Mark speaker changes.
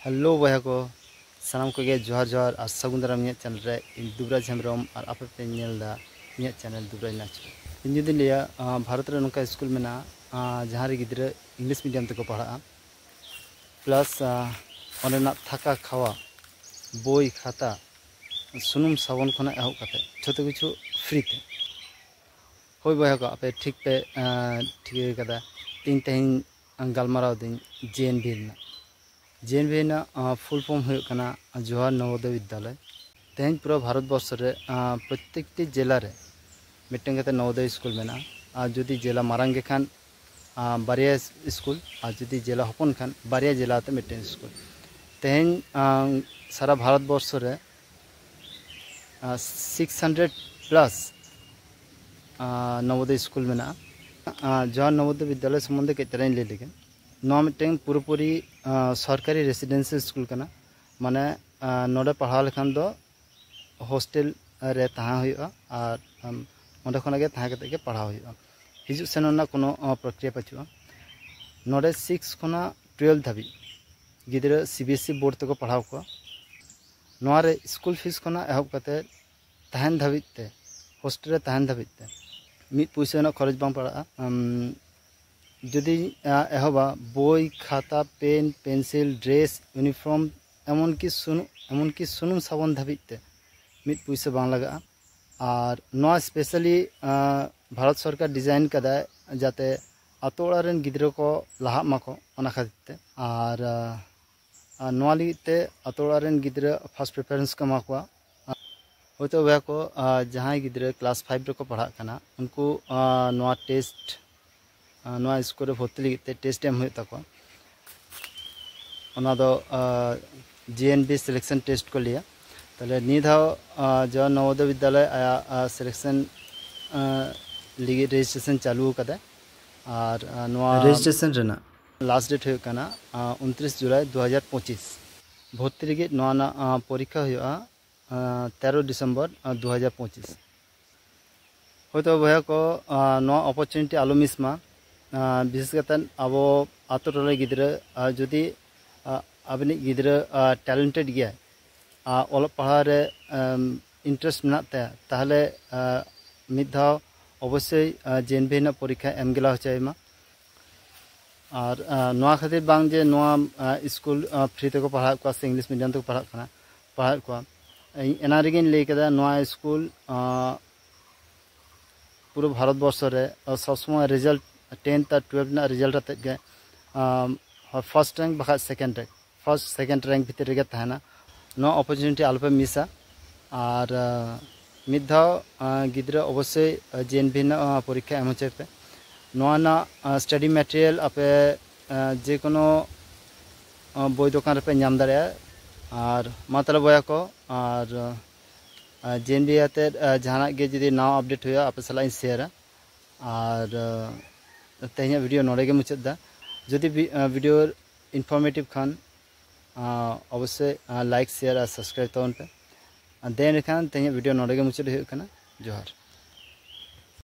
Speaker 1: Hello बया को सानाम को जोहार जोहार और सगुन दाराम चैनल रे दुबराज हेम्ब्रम और आपे पे चैनल दुबराज नाच इन जुदी लिया भारत रे नोका स्कूल में जहाँ रे गिद्रा इंग्लिश मीडियम तक पढ़ा प्लस ओनेना थाका खावा बोई खाता सुनुम साबन खना एहब काते छोटो किछु फ्री ते होय बया को आपे ठीक पे ठीक कदा तीन तेहिं गलमाराव दिन जेएनवी ना जेएनवी ना फुल फॉर्म होना जोहार नवोदय विद्यालय तेहन पूरा भारत वर्ष रे प्रत्येकटी जिला रे मिट्टन कते नवोदय स्कूल में और जुदी जिला मारांग खान बारिया स्कूल और जुदी जिला हपन खान बारिया जिला ते मिट्टन स्कूल तेहन सारा भारत वर्ष रे 600 प्लस नवोदय स्कूल में जोहार नवोदय विद्यालय सम्बन्धे कई तरह ले लेकिन मिट्टन पूरापूरी सरकारी रेसिडेंशियल स्कूल करना माने नोडे पढ़ाव लेखान दो हॉस्टल रे तहाँ हुआ और ओंडे खनागे तहाँ कते के पढ़ाव हुआ हिजु सेनना कोनो प्रक्रिया पछुआ नोडे 6 खना 12 धाबी गिद्रा सीबीएसई बोर्ड तक पढ़ाव को नोरे स्कूल फीस खना एहब कते तहन धाबिते हॉस्टल रे तहन धाबिते मिद पैसा खरच बांग पड़ा जुदी एहबा बोई खाता पेन पेंसिल ड्रेस यूनिफॉर्म एमन की सुनुम साबन धाबिते मिद पैसा बांग लगा और नोआ स्पेशली भारत सरकार डिजाइन कदा जाते आतो ओड़ा रेन गिद्रा को लाहा माको ओना खातिर और नोआ लिते आतो ओड़ा रेन गिद्रा फर्स्ट प्रेफरेंस को माकोआ होतो वे को जहां गिद्रा क्लास 5 रे को पढ़ा कना उनको नोआ टेस्ट नोआ स्कूल रे भर्ती लगिते टेस्ट एम हुई तको ओना दो जेएनबी सिलेक्शन टेस्ट को लिया तले निधाव जो नवोदय विद्यालय आया सिलेक्शन लिगे रजिस्ट्रेशन चालू कदा और नोआ रजिस्ट्रेशन रेना लास्ट डेट हुई कना 29 जुलाई 2025 भर्ती लगे नोआ ना परीक्षा हुआ 13 डिसेम्बर 2025 होतो भया को नोआ अपॉर्चुनिटी आलो मिस मा विशेष करते अब आतो टोला गिद्रा जुदी आबनी गिद्रा टैलेंटेड गया ओल पढ़ा रे इंटरेस्ट मेनाते ताहले मिद धाव अवश्य जेएनवी ना परीक्षा एम गेला होचायमा और नोआ खातिर बांग जे नोआ स्कूल फ्री तक पढ़ा को से इंग्लिश मीडियम तक पढ़ा को एना रेगिन लई कदा नोआ स्कूल पूरा भारत वर्ष रे सब समय रिजल्ट 10th और 12th ना रिजल्ट आते गे फर्स्ट रैंक बखा second rank first second rank भीतर रे तहना नो अपॉर्चुनिटी आलपे मिसा और मिद धाव गिद्रा अवश्य जेएनवी ना परीक्षा एम होचे पे नोआ ना स्टडी मटेरियल आपे जे कोनो बोई दुकान रे पे नाम दाड़े और मातला बया को और जेएनवी आते जहाना गे जदी नाव अपडेट हुआ आपे सला शेयर और तेहना वीडियो नोड़े के मुचाद दा जदि वीडियो इनफॉर्मेटिव खान अवश्य लाइक शेयर और सब्सक्राइब तबन पे देन खान तेहना वीडियो नोड़े के मुचाद हुई कना जोहार।